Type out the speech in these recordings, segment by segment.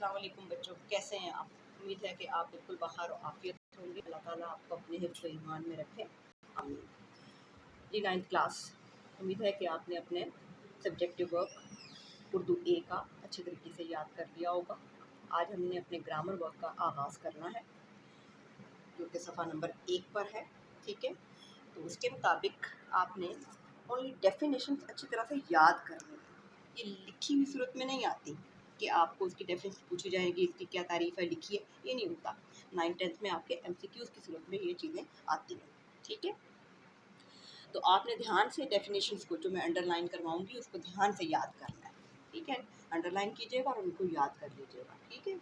अस्सलाम वालेकुम बच्चों, कैसे हैं आप? उम्मीद है कि आप बिल्कुल बखैर और आफियत होंगे। अल्लाह ताला आपको अपने हिफ्ज़ व ईमान में रखे, आमीन। जी 9th क्लास, उम्मीद है कि आपने अपने सब्जेक्टिव वर्क उर्दू ए का अच्छे तरीके से याद कर लिया होगा। आज हमने अपने ग्रामर वर्क का आगाज़ करना है, जो कि सफ़ा नंबर 1 पर है। ठीक है, तो उसके मुताबिक आपने ओनली डेफिनेशन अच्छी तरह से याद करनी है। ये लिखी हुई सूरत में नहीं आती कि आपको उसकी डेफिनेशन पूछी जाएगी, इसकी क्या तारीफ़ है लिखिए, ये नहीं होता। 9th-10th में आपके MCQs की सूरत में ये चीज़ें आती हैं। ठीक है, तो आपने ध्यान से डेफिनेशंस को, जो मैं अंडरलाइन करवाऊंगी, उसको ध्यान से याद करना है। ठीक है, अंडरलाइन कीजिएगा और उनको याद कर लीजिएगा। ठीक है,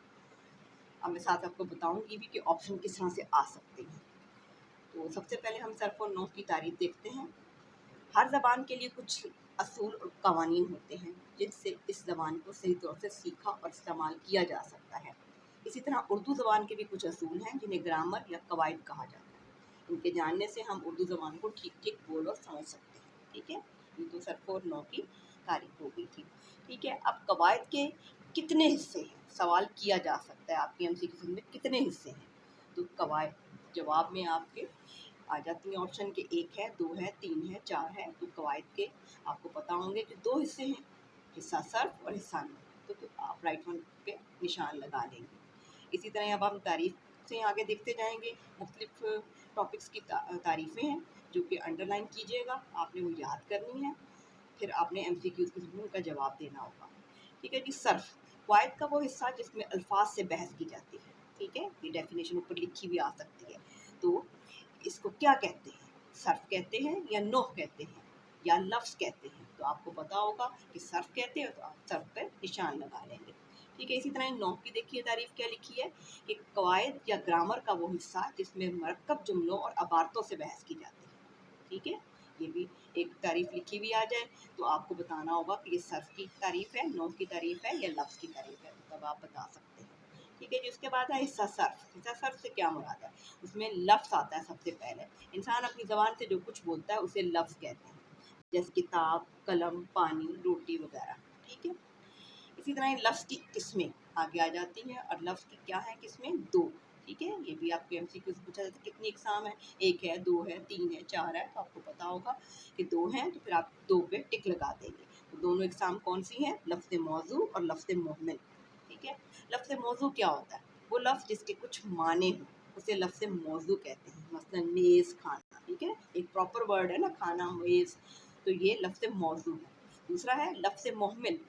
अब मैं साथ आपको बताऊंगी भी कि ऑप्शन किस तरह से आ सकते हैं। तो सबसे पहले हम सर्फ और नौफ की तारीफ देखते हैं। हर ज़बान के लिए कुछ असूल और कवानीन होते हैं जिनसे इस ज़बान को सही तौर से सीखा और इस्तेमाल किया जा सकता है। इसी तरह उर्दू ज़बान के भी कुछ असूल हैं जिन्हें ग्रामर या कवायद कहा जाता है। इनके जानने से हम उर्दू ज़बान को ठीक ठीक बोल और समझ सकते हैं। ठीक है, ये तो सर्फ और नौ की तारीफ हो गई थी। ठीक है, अब कवायद के कितने हिस्से हैं, सवाल किया जा सकता है आपकी MCQ में, कितने हिस्से हैं। तो कवायद जवाब में आपके आ जाती हैं ऑप्शन के 1 है, 2 है, 3 है, 4 है। तो कवायद के आपको पता होंगे कि 2 हिस्से हैं, हिस्सा सर्फ और हिस्सा नौ। तो आप राइट वन पे निशान लगा लेंगे। इसी तरह अब हम तारीफ से आगे देखते जाएंगे। मुख्तलिफ टॉपिक्स की तारीफ़ें हैं जो कि अंडरलाइन कीजिएगा, आपने वो याद करनी है, फिर आपने MCQs के उनका जवाब देना होगा। ठीक है जी, सर्फ कवायद का वो हिस्सा जिसमें अल्फाज से बहस की जाती है। ठीक है, ये डेफिनेशन ऊपर लिखी भी आ सकती है। तो इसको क्या कहते हैं, सर्फ कहते हैं या नोह कहते हैं या लफ्ज़ कहते हैं। तो आपको पता होगा कि सर्फ कहते हैं, तो आप सर्फ पर निशान लगा लेंगे। ठीक है, इसी तरह नोह की देखिए तारीफ क्या लिखी है कि कवायद या ग्रामर का वो हिस्सा जिसमें मरकब जुमलों और अबारतों से बहस की जाती है। ठीक है, ये भी एक तारीफ लिखी भी आ जाए तो आपको बताना होगा कि ये सर्फ की तारीफ है, नोह की तारीफ है या लफ्ज़ की तारीफ है, तब आप बता सकते हैं। ठीक है जी, उसके बाद है हिस्सा सर्फ। हिस्सा सर्फ से क्या मुराद है, उसमें लफ्ज़ आता है सबसे पहले। इंसान अपनी ज़बान से जो कुछ बोलता है उसे लफ्ज़ कहते हैं, जैसे किताब, कलम, पानी, रोटी वगैरह। ठीक है, इसी तरह लफ्ज़ की किस्में आगे आ जाती हैं, और लफ्ज़ की क्या है किस्में, 2। ठीक है, ये भी आपके MCQ से पूछा जाता है कितनी इकसाम है, 1 है, 2 है, 3 है, 4 है। तो आपको पता होगा कि 2 हैं, तो फिर आप 2 पे टिक लगा देंगे। तो दोनों इकसाम कौन सी हैं, लफ्ज़ मौजू और लफ्ज़ मुहम्मिल। ठीक है, लफ्ज़ मौजू क्या होता है, वो लफ्ज़ जिसके कुछ माने हों उसे लफ्ज़ मौजू कहते हैं। मसलन मेज़, खाना। ठीक है, एक प्रॉपर वर्ड है ना, खाना, मेज़, तो ये लफ्ज़ मौजू है। दूसरा है लफ्ज़ मुहम्मिल।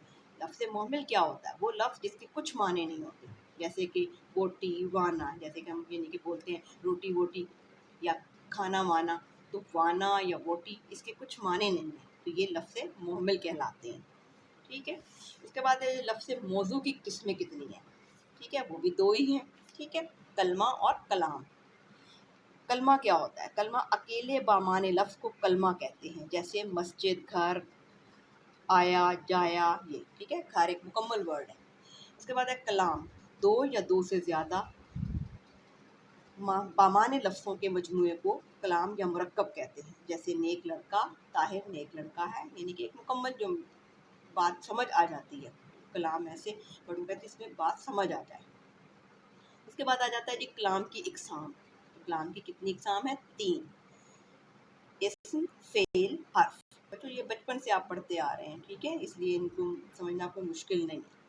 लफ्ज़ मुहम्मिल क्या होता है, वो लफ्ज़ जिसके कुछ माने नहीं होते, जैसे कि बोटी, वाना। जैसे कि हम यानी कि बोलते हैं रोटी वोटी या खाना वाना, तो वाना या वोटी इसके कुछ माने नहीं हैं, तो ये लफ्ज़ मुहम्मिल कहलाते हैं। ठीक है, उसके बाद लफ्ज़ मौजू की किस्में कितनी हैं। ठीक है, वो भी 2 ही हैं। ठीक है, कलमा और कलाम। कलमा क्या होता है, कलमा अकेले बामाने लफ्ज़ को कलमा कहते हैं, जैसे मस्जिद, घर, आया, जाया, ये। ठीक है, घर एक मुकम्मल वर्ड है। उसके बाद है कलाम, 2 या 2 से ज़्यादा बामाने लफ्ज़ों के मजमूए को कलाम या मुरक्कब कहते हैं, जैसे नेक लड़का, ताहिर नेक लड़का है, यानी कि एक मुकम्मल जो बात समझ आ जाती है। कलाम ऐसे पढ़ूंगा तो इसमें बात समझ आ जाए। उसके बाद आ जाता है जी कलाम की इकसाम। तो कलाम की कितनी इकसाम है, 3। इस्म, फेल, हर्फ। बच्चों ये बचपन से आप पढ़ते आ रहे हैं, ठीक है, इसलिए इनको समझना कोई मुश्किल नहीं है।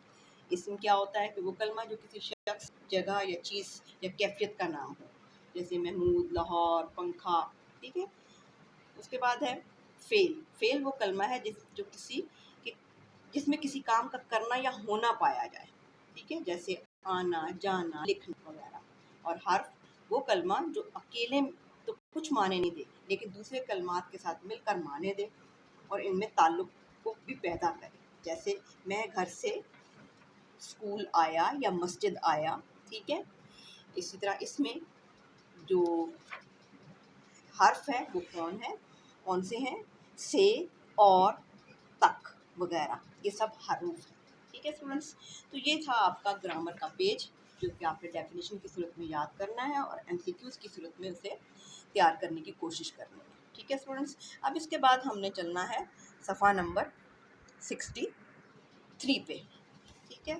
इस्म क्या होता है कि वो कलमा जो किसी शख्स, जगह या चीज़ या कैफियत का नाम हो, जैसे महमूद, लाहौर, पंखा। ठीक है, उसके बाद है फेल। फेल वो कलमा है जो जिसमें किसी काम का करना या होना पाया जाए। ठीक है, जैसे आना, जाना, लिखना वगैरह। और हर्फ वो कलमा जो अकेले तो कुछ माने नहीं दे, लेकिन दूसरे कलमात के साथ मिलकर माने दे और इनमें ताल्लुक को भी पैदा करे, जैसे मैं घर से स्कूल आया या मस्जिद आया। ठीक है, इसी तरह इसमें जो हर्फ है वो कौन से हैं, से, और, तक वगैरह, ये सब हरूफ हैं। ठीक है स्टूडेंट्स, तो ये था आपका ग्रामर का पेज, जो कि आपने डेफिनेशन की सूरत में याद करना है और MCQs की सूरत में उसे तैयार करने की कोशिश करनी है। ठीक है स्टूडेंट्स, अब इसके बाद हमने चलना है सफ़ा नंबर 63 पे। ठीक है,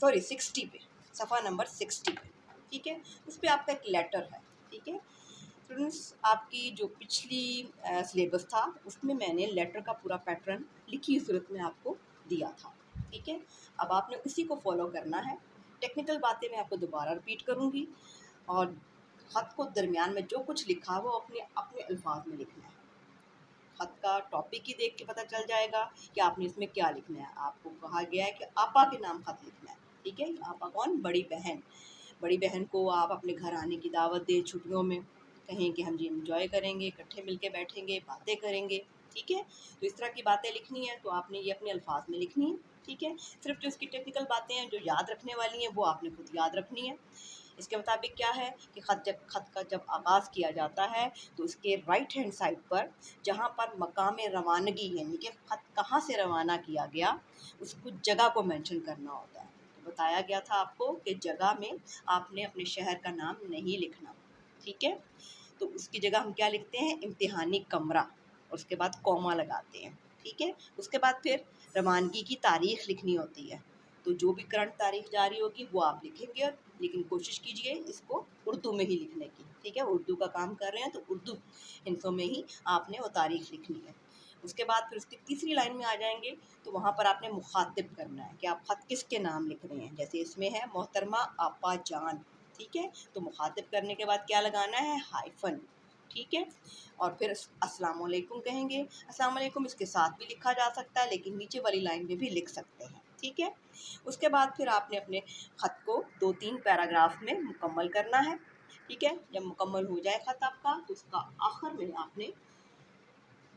सॉरी 60 पे, सफ़ा नंबर 60 पे, ठीक है। उस पर आपका एक लेटर है, ठीक है। स्टूडेंट्स, आपकी जो पिछली सिलेबस था उसमें मैंने लेटर का पूरा पैटर्न लिखी सूरत में आपको दिया था, ठीक है। अब आपने उसी को फॉलो करना है। टेक्निकल बातें मैं आपको दोबारा रिपीट करूँगी, और ख़त को दरमियान में जो कुछ लिखा वो अपने अपने अल्फाज में लिखना है। ख़त का टॉपिक ही देख के पता चल जाएगा कि आपने इसमें क्या लिखना है। आपको कहा गया है कि आपा के नाम ख़त लिखना है, ठीक है। आपा कौन? बड़ी बहन। बड़ी बहन को आप अपने घर आने की दावत दें छुट्टियों में, कहें कि हम जी इंजॉय करेंगे, इकट्ठे मिलके बैठेंगे, बातें करेंगे, ठीक है। तो इस तरह की बातें लिखनी है तो आपने ये अपने अल्फाज में लिखनी है, ठीक है। सिर्फ जो इसकी टेक्निकल बातें हैं जो याद रखने वाली हैं वो आपने खुद याद रखनी है। इसके मुताबिक क्या है कि ख़त का जब आगाज़ किया जाता है तो उसके राइट हैंड साइड पर जहाँ पर मकाम रवानगी यानी कि ख़त कहाँ से रवाना किया गया उसको जगह को मेंशन करना होता है। तो बताया गया था आपको कि जगह में आपने अपने शहर का नाम नहीं लिखना, ठीक है। तो उसकी जगह हम क्या लिखते हैं? इम्तिहानी कमरा, और उसके बाद कॉमा लगाते हैं, ठीक है। उसके बाद फिर रवानगी की तारीख़ लिखनी होती है, तो जो भी करंट तारीख जारी होगी वो आप लिखेंगे, और लेकिन कोशिश कीजिए इसको उर्दू में ही लिखने की, ठीक है। उर्दू का काम कर रहे हैं तो उर्दू हिंसों में ही आपने वो तारीख लिखनी है। उसके बाद फिर उसकी तीसरी लाइन में आ जाएंगे तो वहाँ पर आपने मुखातिब करना है कि आप ख़त किसके नाम लिख रहे हैं। जैसे इसमें है मोहतरमा आपा जान, ठीक है। तो मुखातिब करने के बाद क्या लगाना है? हाइफन, ठीक है। और फिर अस्सलाम वालेकुम कहेंगे। अस्सलाम वालेकुम इसके साथ भी लिखा जा सकता है, लेकिन नीचे वाली लाइन में भी लिख सकते हैं, ठीक है। उसके बाद फिर आपने अपने ख़त को 2-3 पैराग्राफ में मुकम्मल करना है, ठीक है। जब मुकम्मल हो जाए ख़त आपका तो उसका आखिर में आपने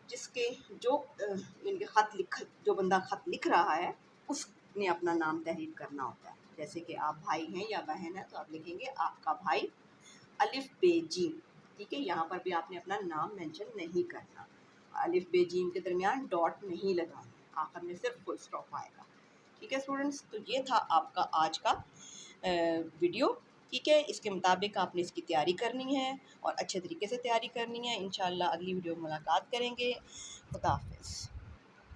जिसके जो इनके जो बंदा ख़त लिख रहा है उसने अपना नाम तहरीर करना होता है। जैसे कि आप भाई हैं या बहन है तो आप लिखेंगे आपका भाई अलिफ बे जीम, ठीक है। यहाँ पर भी आपने अपना नाम मेंशन नहीं करना। अलिफ बे जीम के दरमियान डॉट नहीं लगाना, आखिर में सिर्फ फुल स्टॉप आएगा, ठीक है स्टूडेंट्स। तो ये था आपका आज का वीडियो, ठीक है। इसके मुताबिक आपने इसकी तैयारी करनी है और अच्छे तरीके से तैयारी करनी है। इंशाल्लाह अगली वीडियो में मुलाकात करेंगे। खुदा हाफिज़।